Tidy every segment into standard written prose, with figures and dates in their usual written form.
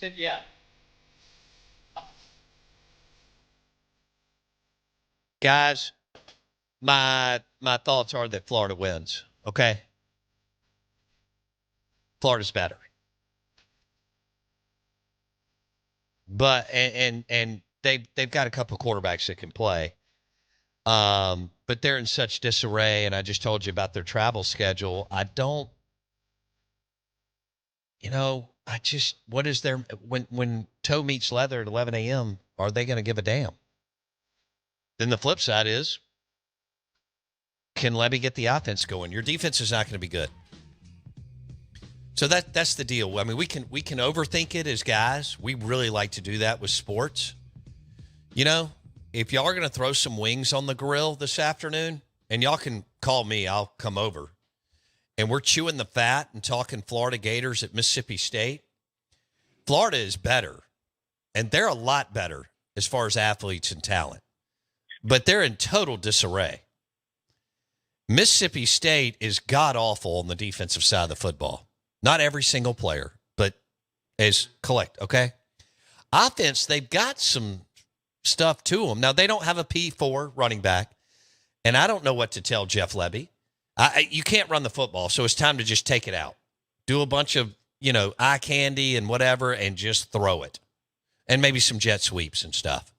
Said, yeah. Guys, my thoughts are that Florida wins. Okay, Florida's better, but and they've got a couple of quarterbacks that can play. But they're in such disarray, and I just told you about their travel schedule. I don't, I just what is their when toe meets leather at 11 a.m. Are they going to give a damn? Then the flip side is, can Levy get the offense going? Your defense is not going to be good. So that's the deal. I mean, we can overthink it as guys. We really like to do that with sports. If y'all are going to throw some wings on the grill this afternoon, and y'all can call me, I'll come over. And we're chewing the fat and talking Florida Gators at Mississippi State. Florida is better, and they're a lot better as far as athletes and talent. But they're in total disarray. Mississippi State is god-awful on the defensive side of the football. Not every single player, but as collect, okay? Offense, they've got some stuff to them. Now, they don't have a P4 running back, and I don't know what to tell Jeff Levy. You can't run the football, so it's time to just take it out. Do a bunch of, eye candy and whatever, and just throw it. And maybe some jet sweeps and stuff.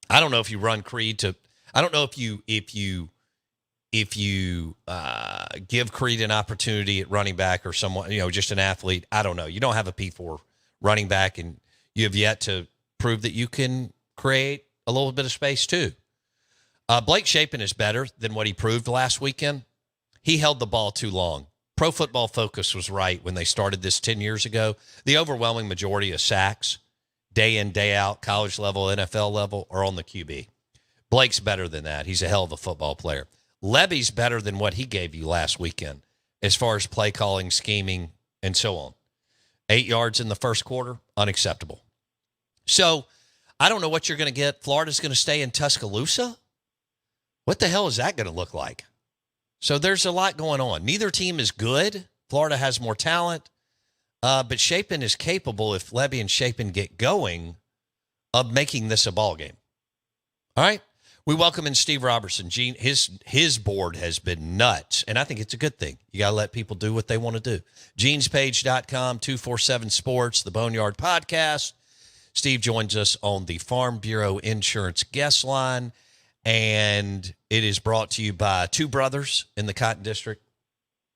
I don't know if you run Creed to – I don't know if you give Creed an opportunity at running back or someone, just an athlete. I don't know. You don't have a P4 running back, and you have yet to prove that you can create a little bit of space too. Blake Shapen is better than what he proved last weekend. He held the ball too long. Pro Football Focus was right when they started this 10 years ago. The overwhelming majority of sacks, day in, day out, college level, NFL level, are on the QB. Blake's better than that. He's a hell of a football player. Levy's better than what he gave you last weekend as far as play calling, scheming, and so on. 8 yards in the first quarter, unacceptable. So I don't know what you're going to get. Florida's going to stay in Tuscaloosa? What the hell is that going to look like? So there's a lot going on. Neither team is good. Florida has more talent. But Shapen is capable, if Levy and Shapen get going, of making this a ball game. All right? We welcome in Steve Robertson. Gene, his board has been nuts, and I think it's a good thing. You got to let people do what they want to do. Gene'sPage.com, 247 Sports, the Boneyard Podcast. Steve joins us on the Farm Bureau Insurance guest line, and it is brought to you by two brothers in the Cotton District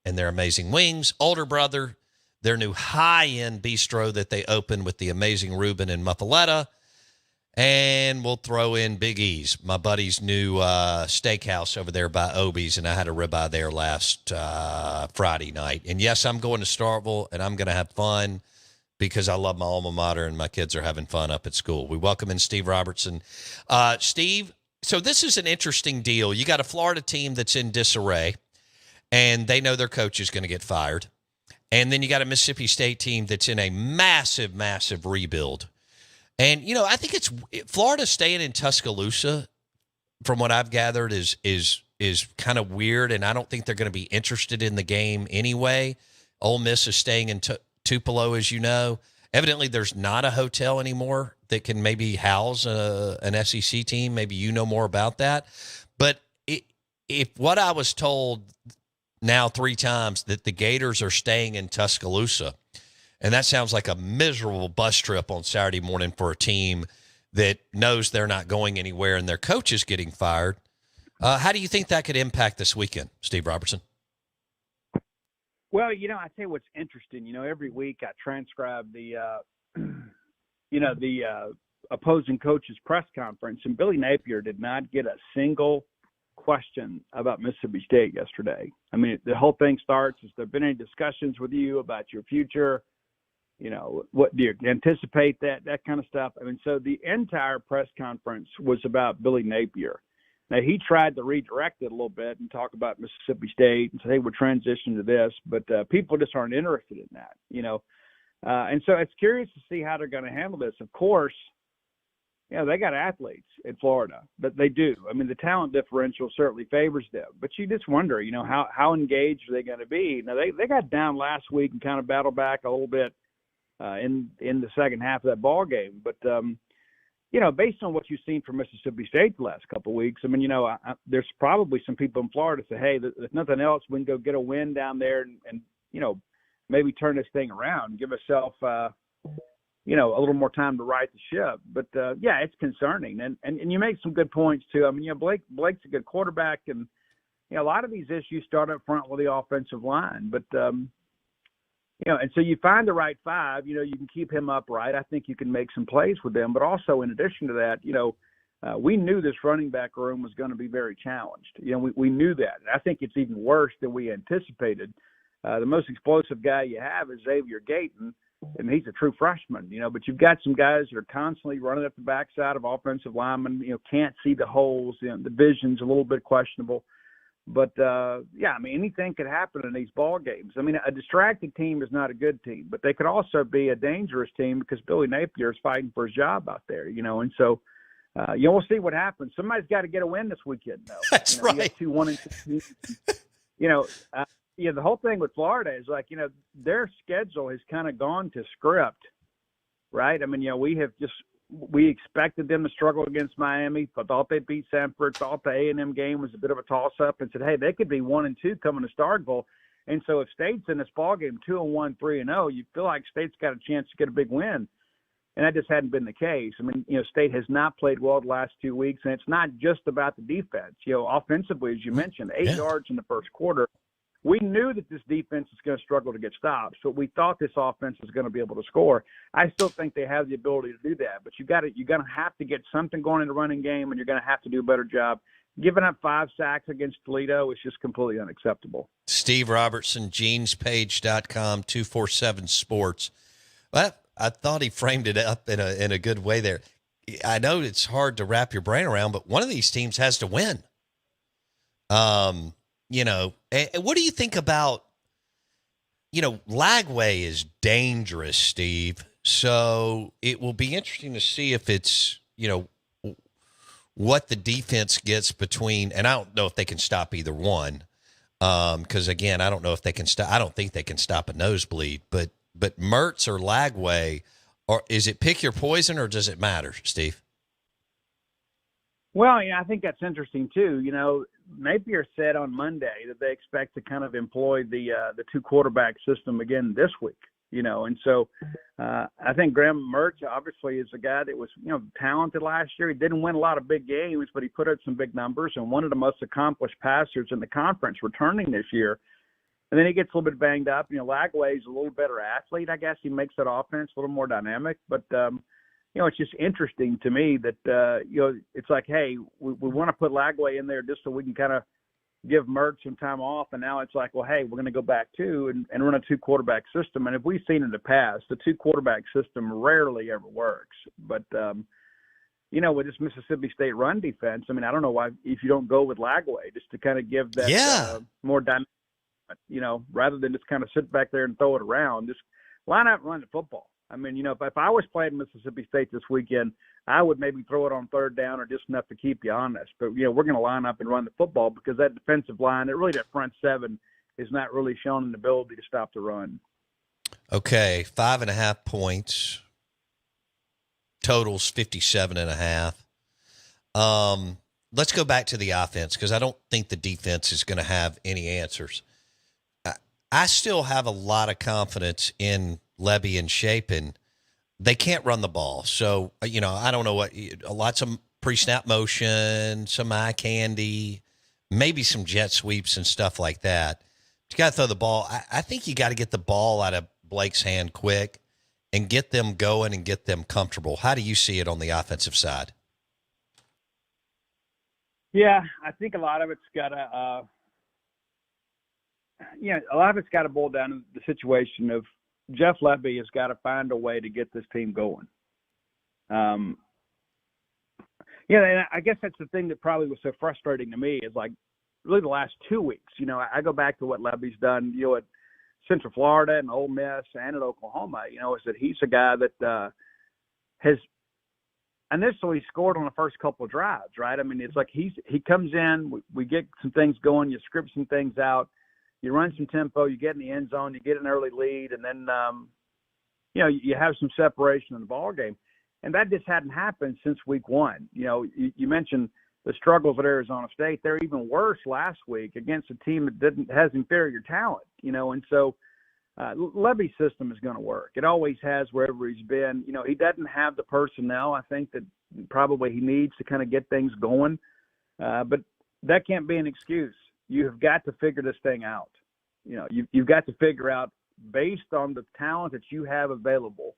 and their amazing wings. Older brother, their new high-end bistro that they opened with the amazing Reuben and Muffaletta. And we'll throw in Big E's, my buddy's new steakhouse over there by OOB's, and I had a ribeye there last Friday night. And, yes, I'm going to Starkville, and I'm going to have fun because I love my alma mater and my kids are having fun up at school. We welcome in Steve Robertson. Steve, so this is an interesting deal. You got a Florida team that's in disarray, and they know their coach is going to get fired. And then you got a Mississippi State team that's in a massive, massive rebuild. And, I think it's Florida staying in Tuscaloosa, from what I've gathered, is kind of weird, and I don't think they're going to be interested in the game anyway. Ole Miss is staying in Tupelo, as you know. Evidently, there's not a hotel anymore that can maybe house an SEC team. Maybe you know more about that. But if what I was told now 3 times, that the Gators are staying in Tuscaloosa, and that sounds like a miserable bus trip on Saturday morning for a team that knows they're not going anywhere and their coach is getting fired. How do you think that could impact this weekend, Steve Robertson? Well, I tell you what's interesting. Every week I transcribe the opposing coach's press conference, and Billy Napier did not get a single question about Mississippi State yesterday. I mean, the whole thing starts, has there been any discussions with you about your future? What do you anticipate, that kind of stuff? I mean, so the entire press conference was about Billy Napier. Now, he tried to redirect it a little bit and talk about Mississippi State and say, hey, we're transitioning to this, but people just aren't interested in that, and so it's curious to see how they're going to handle this. Of course, they got athletes in Florida, but they do. I mean, the talent differential certainly favors them, but you just wonder, how engaged are they going to be? Now, they got down last week and kind of battled back a little bit. in the second half of that ball game. But based on what you've seen from Mississippi State the last couple of weeks, I mean, there's probably some people in Florida say, hey, if nothing else, we can go get a win down there and maybe turn this thing around, give ourselves, a little more time to right the ship. But, it's concerning. And you make some good points, too. I mean, Blake's a good quarterback, and, a lot of these issues start up front with the offensive line. But, and so you find the right five, you can keep him upright. I think you can make some plays with them. But also, in addition to that, we knew this running back room was going to be very challenged. We knew that. And I think it's even worse than we anticipated. The most explosive guy you have is Xavier Gayton, and he's a true freshman, but you've got some guys that are constantly running up the backside of offensive linemen, can't see the holes, the vision's a little bit questionable. But, anything could happen in these ball games. I mean, a distracted team is not a good team, but they could also be a dangerous team because Billy Napier is fighting for his job out there, and so, we'll see what happens. Somebody's got to get a win this weekend, though. That's right. You got 2-1 teams. The whole thing with Florida is their schedule has kind of gone to script, right? I mean, we expected them to struggle against Miami, thought they'd beat Samford, thought the A&M game was a bit of a toss-up, and said, hey, they could be 1-2 coming to Starkville. And so if State's in this ballgame 2-1, 3-0, you feel like State's got a chance to get a big win. And that just hadn't been the case. I mean, State has not played well the last 2 weeks, and it's not just about the defense. Offensively, as you mentioned, 8 yards in the first quarter. We knew that this defense is going to struggle to get stops, but we thought this offense was going to be able to score. I still think they have the ability to do that, but you're going to have to get something going in the running game, and you're going to have to do a better job. Giving up 5 sacks against Toledo is just completely unacceptable. Steve Robertson, genespage.com, 247 Sports. Well, I thought he framed it up in a good way there. I know it's hard to wrap your brain around, but one of these teams has to win. And what do you think about, Lagway is dangerous, Steve. So it will be interesting to see if it's, what the defense gets between, and I don't know if they can stop either one. Because again, I don't know if they can stop. I don't think they can stop a nosebleed, but Mertz or Lagway, or is it pick your poison, or does it matter, Steve? Well, I think that's interesting too. Napier said on Monday that they expect to kind of employ the 2 quarterback system again this week. And so I think Graham Mertz obviously is a guy that was talented last year. He didn't win a lot of big games, but he put up some big numbers and one of the most accomplished passers in the conference returning this year. And then he gets a little bit banged up. Lagway's a little better athlete, I guess. He makes that offense a little more dynamic, but. It's just interesting to me that, it's like, hey, we want to put Lagway in there just so we can kind of give Mertz some time off. And now it's like, well, hey, we're going to go back to and run a 2 quarterback system. And if we've seen in the past, the 2 quarterback system rarely ever works. But, with this Mississippi State run defense, I mean, I don't know why if you don't go with Lagway just to kind of give that more dynamic, rather than just kind of sit back there and throw it around. Just line up and run the football. I mean, if I was playing Mississippi State this weekend, I would maybe throw it on 3rd down or just enough to keep you honest. But, we're going to line up and run the football because that defensive line, that front 7 is not really shown an ability to stop the run. Okay, 5.5 points. Totals 57.5. Let's go back to the offense because I don't think the defense is going to have any answers. I still have a lot of confidence in Levy and Shapen. They can't run the ball. So, I don't know lots of pre-snap motion, some eye candy, maybe some jet sweeps and stuff like that. But you got to throw the ball. I think you got to get the ball out of Blake's hand quick and get them going and get them comfortable. How do you see it on the offensive side? Yeah, I think a lot of it's got to, boil down to the situation of Jeff Levy has got to find a way to get this team going. And I guess that's the thing that probably was so frustrating to me is like really the last 2 weeks. I go back to what Levy's done, at Central Florida and Ole Miss and at Oklahoma, is that he's a guy that has initially scored on the first couple of drives, right? I mean, it's like he comes in, we get some things going, you script some things out, you run some tempo, you get in the end zone, you get an early lead, and then, you have some separation in the ball game. And that just hadn't happened since week one. You mentioned the struggles at Arizona State. They're even worse last week against a team that has inferior talent, and so Levy's system is going to work. It always has wherever he's been. He doesn't have the personnel, I think, that probably he needs to kind of get things going. But that can't be an excuse. You have got to figure this thing out. You've got to figure out, based on the talent that you have available,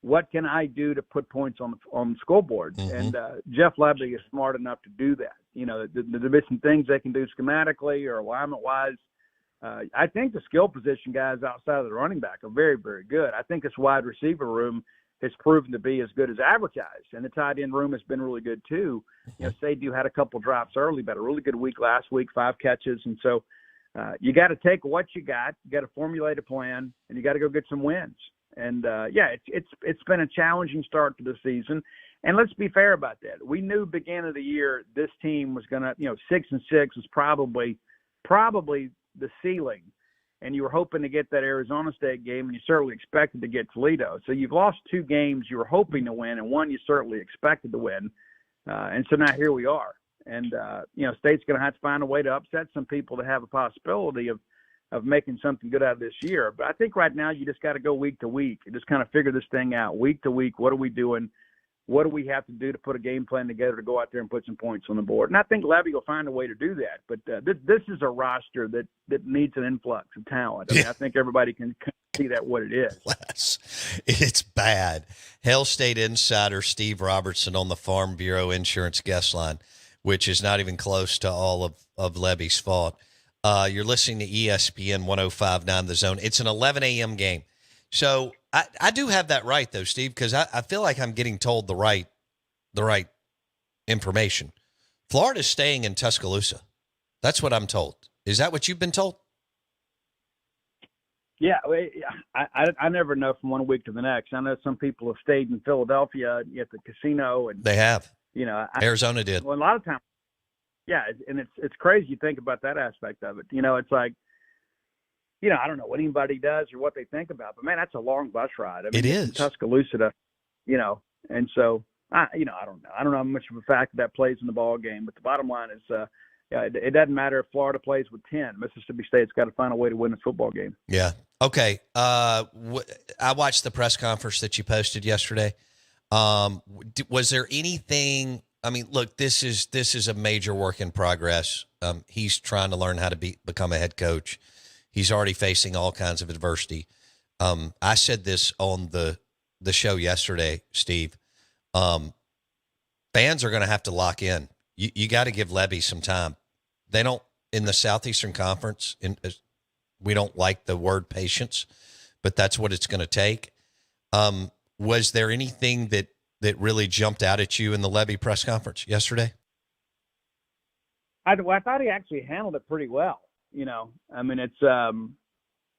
what can I do to put points on the scoreboard? Mm-hmm. And Jeff Levy is smart enough to do that. There'll be some things they can do schematically or alignment-wise. I think the skill position guys outside of the running back are very, very good. I think this wide receiver room has proven to be as good as advertised, and the tight end room has been really good too. Sadhu had a couple drops early, but a really good week last week, 5 catches, and so you got to take what you got, you got to formulate a plan, and you got to go get some wins. And it's been a challenging start to the season, and let's be fair about that. We knew beginning of the year this team was going to, 6-6 was probably the ceiling, and you were hoping to get that Arizona State game, and you certainly expected to get Toledo. So you've lost 2 games you were hoping to win, and 1 you certainly expected to win, and so now here we are. And State's going to have to find a way to upset some people to have a possibility of making something good out of this year. But I think right now you just got to go week to week and just kind of figure this thing out week to week. What are we doing? What do we have to do to put a game plan together to go out there and put some points on the board? And I think Levy will find a way to do that. But this is a roster that needs an influx of talent. I think everybody can see that what it is. It's bad. Hail State insider Steve Robertson on the Farm Bureau Insurance guest line, which is not even close to all of Levy's fault. You're listening to ESPN 105.9 The Zone. It's an 11 a.m. game. So I do have that right, though, Steve, because I feel like I'm getting told the right information. Florida's staying in Tuscaloosa. That's what I'm told. Is that what you've been told? Yeah, I never know from one week to the next. I know some people have stayed in Philadelphia at the casino. And they have. Arizona did. Well, a lot of times. Yeah, and it's crazy you think about that aspect of it. It's like, I don't know what anybody does or what they think about, but man, that's a long bus ride. I mean, it is. Tuscaloosa to, and so I don't know. I don't know how much of a factor that plays in the ball game, but the bottom line is, it doesn't matter if Florida plays with 10. Mississippi State's got to find a way to win this football game. Yeah. Okay. I watched the press conference that you posted yesterday. Was there anything? I mean, look, this is a major work in progress. He's trying to learn how to become a head coach. He's already facing all kinds of adversity. I said this on the show yesterday, Steve. Fans are going to have to lock in. You got to give Levy some time. They don't, in the Southeastern Conference, we don't like the word patience, but that's what it's going to take. Was there anything that really jumped out at you in the Levy press conference yesterday? I thought he actually handled it pretty well. I mean, it's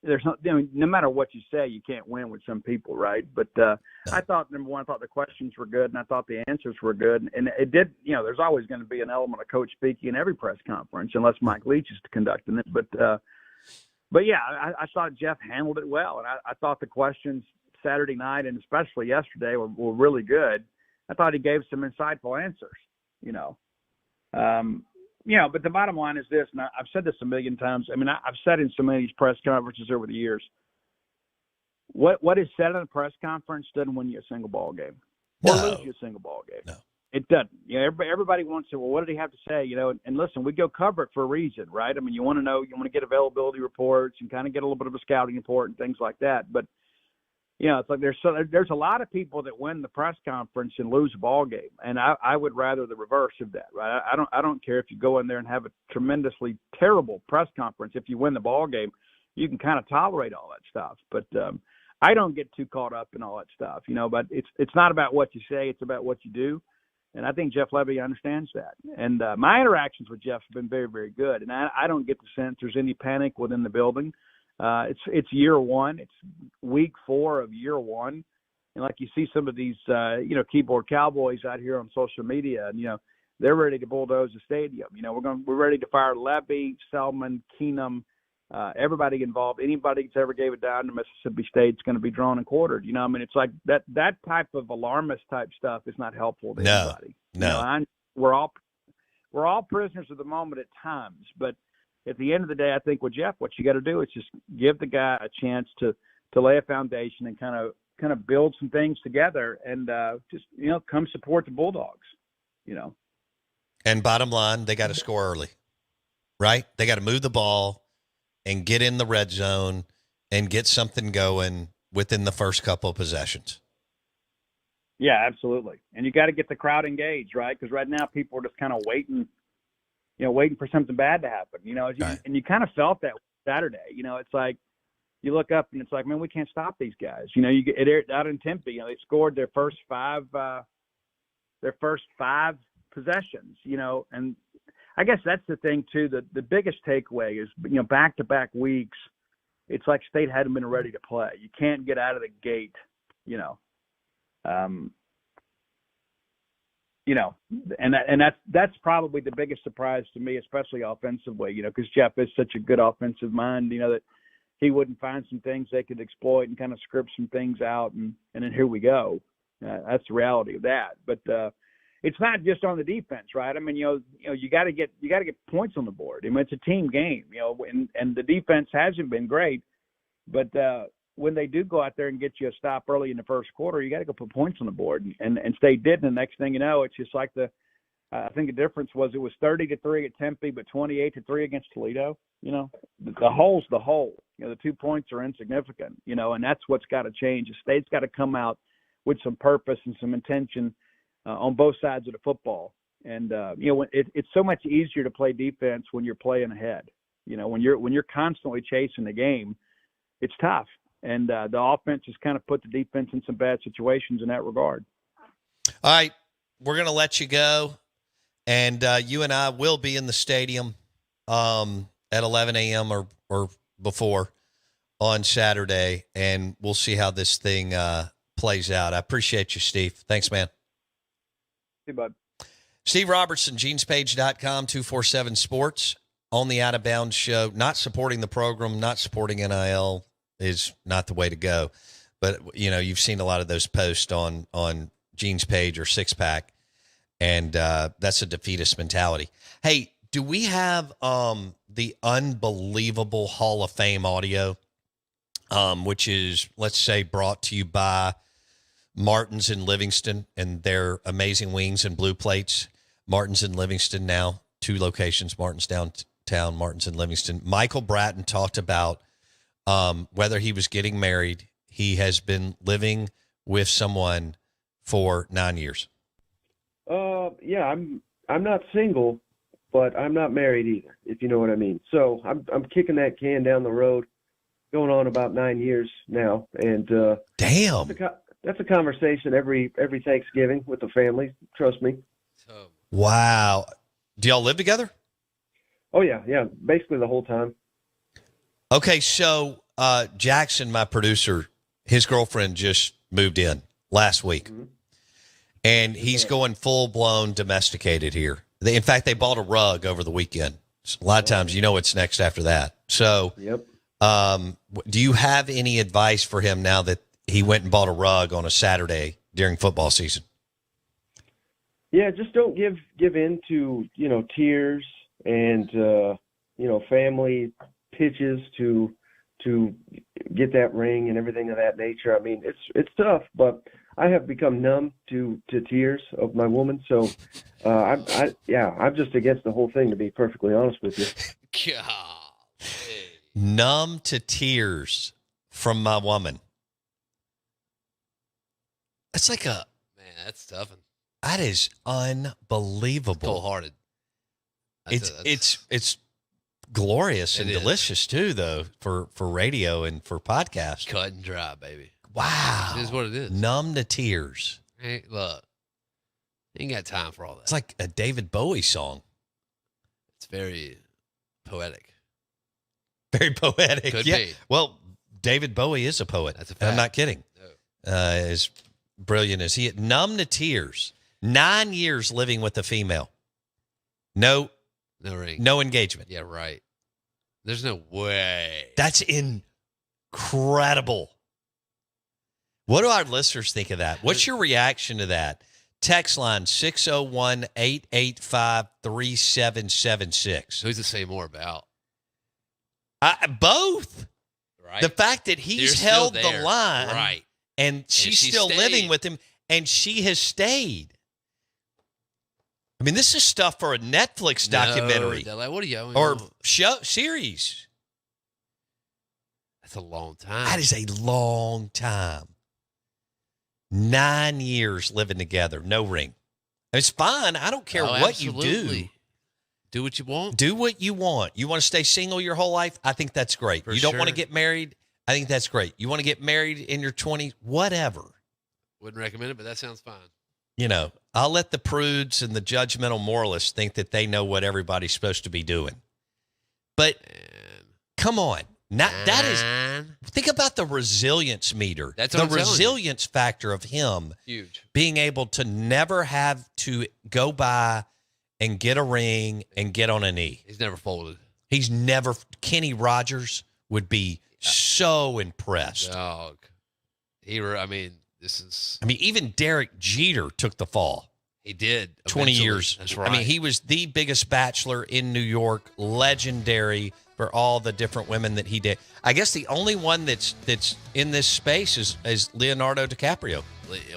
there's no matter what you say, you can't win with some people, right? But no. I thought, number one, I thought the questions were good, and I thought the answers were good. And it did, there's always going to be an element of coach speaking in every press conference, unless Mike Leach is conducting it. But yeah, I thought Jeff handled it well, and I thought the questions Saturday night and especially yesterday were really good. I thought he gave some insightful answers, but the bottom line is this, and I've said this a million times. I mean, I've said in so many of these press conferences over the years, what is said in a press conference doesn't win you a single ball game or lose you a single ball game. No. It doesn't. Everybody wants to, well, what did he have to say? And listen, we go cover it for a reason, right? I mean, you want to know, you want to get availability reports and kind of get a little bit of a scouting report and things like that. But it's like there's a lot of people that win the press conference and lose a ball game, and I would rather the reverse of that, right? I don't care if you go in there and have a tremendously terrible press conference. If you win the ball game, you can kind of tolerate all that stuff. But I don't get too caught up in all that stuff, But it's not about what you say; it's about what you do, and I think Jeff Levy understands that. And my interactions with Jeff have been very, very good, and I don't get the sense there's any panic within the building. It's year one. It's week 4 of year one. And like you see some of these, keyboard cowboys out here on social media, and, they're ready to bulldoze the stadium. We're ready to fire Levy, Selman, Keenum, everybody involved, anybody that's ever gave it down to Mississippi State is going to be drawn and quartered. You know, I mean, it's like that type of alarmist type stuff is not helpful to anybody. No. You know, we're all prisoners of the moment at times, but at the end of the day, I think with Jeff, what you got to do is just give the guy a chance to lay a foundation and kind of build some things together, and just, you know, come support the Bulldogs, you know. And bottom line, they got to score early, right? They got to move the ball and get in the red zone and get something going within the first couple of possessions. Yeah, absolutely. And you got to get the crowd engaged, right? Because right now people are just kind of waiting for something bad to happen, you know. Right. And you kind of felt that Saturday. You know, it's like you look up and it's like, man, we can't stop these guys. You know, you get it out in Tempe. You know, they scored their first five possessions. You know, and I guess that's the thing too. The biggest takeaway is, you know, back-to-back weeks, it's like State hadn't been ready to play. You can't get out of the gate, you know. And that's probably the biggest surprise to me, especially offensively, you know, because Jeff is such a good offensive mind, you know, that he wouldn't find some things they could exploit and kind of script some things out, and then here we go. That's the reality of that. But it's not just on the defense, right? I mean, you know, you got to get points on the board. I mean, it's a team game, you know, and the defense hasn't been great, but when they do go out there and get you a stop early in the first quarter, you got to go put points on the board, and State did. And the next thing you know, it's just like I think the difference was it was 30-3 at Tempe, but 28-3 against Toledo. You know, the hole's the hole. You know, the 2 points are insignificant. You know, and that's what's got to change. The State's got to come out with some purpose and some intention on both sides of the football. And you know, it's so much easier to play defense when you're playing ahead. You know, when you're constantly chasing the game, it's tough. And the offense has kind of put the defense in some bad situations in that regard. All right, we're going to let you go. And you and I will be in the stadium at 11 a.m. or before on Saturday, and we'll see how this thing plays out. I appreciate you, Steve. Thanks, man. Hey, bud. Steve Robertson, genespage.com, 247 Sports, on the Out of Bounds show. Not supporting the program, not supporting NIL is not the way to go. But, you know, you've seen a lot of those posts on Gene's page or Six Pack, and that's a defeatist mentality. Hey, do we have the unbelievable Hall of Fame audio, which is, let's say, brought to you by Martin's in Livingston and their amazing wings and blue plates? Martin's in Livingston now, 2 locations, Martin's downtown, Martin's in Livingston. Michael Bratton talked about whether he was getting married. He has been living with someone for 9 years. Yeah, I'm not single, but I'm not married either, if you know what I mean. So I'm kicking that can down the road, going on about 9 years now, and damn, that's a conversation every Thanksgiving with the family. Trust me. Wow. Do y'all live together? Oh yeah, basically the whole time. Okay, so Jackson, my producer, his girlfriend just moved in last week, and he's going full-blown domesticated here. In fact, they bought a rug over the weekend. So a lot of times, you know what's next after that. So, yep. Do you have any advice for him now that he went and bought a rug on a Saturday during football season? Yeah, just don't give in to, you know, tears and you know, family pitches to get that ring and everything of that nature. I mean, it's tough, but I have become numb to tears of my woman. So I'm just against the whole thing, to be perfectly honest with you. God. Numb to tears from my woman. That's like man, that's tough. That is unbelievable. Cold-hearted. It's glorious and delicious too, though, for radio and for podcasts. Cut and dry, baby. Wow. It is what it is. Numb to tears. Hey, look, ain't got time for all that. It's like a David Bowie song. It's very poetic. Very poetic. Could yeah. be. Well, David Bowie is a poet. That's a fact. I'm not kidding. No. As brilliant as he is. Numb to tears. 9 years living with a female. No ring. No engagement. Yeah, right. There's no way. That's incredible. What do our listeners think of that? What's your reaction to that? Text line 601-885-3776. Who's to say more about? Both. Right. The fact that he's They're held still the there. line, Right. and she's she still stayed. living with him, and she has stayed. I mean, this is stuff for a Netflix documentary No, like, what are you? or show series. That's a long time. That is a long time. 9 years living together, no ring. It's fine. I don't care what you do. Absolutely. Do what you want. Do what you want. You want to stay single your whole life? I think that's great. For You don't want to sure. get married? I think that's great. You want to get married in your 20s? Whatever. Wouldn't recommend it, but that sounds fine. You know, I'll let the prudes and the judgmental moralists think that they know what everybody's supposed to be doing. But And come on. Not, that is, Man. think about the resilience meter. That's the what I'm telling you. resilience factor of him Huge. being able to never have to go by and get a ring and get on a knee. He's never folded. He's never, Kenny Rogers would be so impressed. Dog. I mean, this is. I mean, even Derek Jeter took the fall. He did. 20 eventually. years. That's right. I mean, he was the biggest bachelor in New York, legendary for all the different women that he did. I guess the only one that's in this space is Leonardo DiCaprio,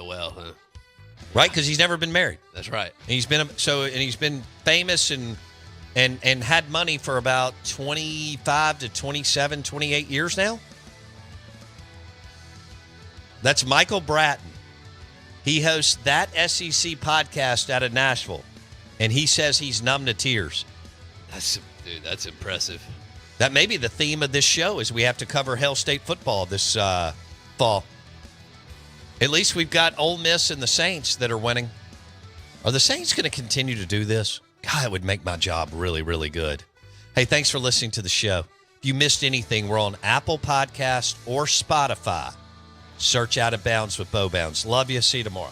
Well, huh? right? Because he's never been married. That's right. And he's been famous and had money for about 25 to 27, 28 years now. That's Michael Bratton. He hosts That SEC podcast out of Nashville, and he says he's numb to tears. That's impressive. That may be the theme of this show, is we have to cover Hell State football this fall. At least we've got Ole Miss and the Saints that are winning. Are the Saints going to continue to do this? God, it would make my job really, really good. Hey, thanks for listening to the show. If you missed anything, we're on Apple Podcast or Spotify. Search Out of Bounds with Bo Bounds. Love you. See you tomorrow.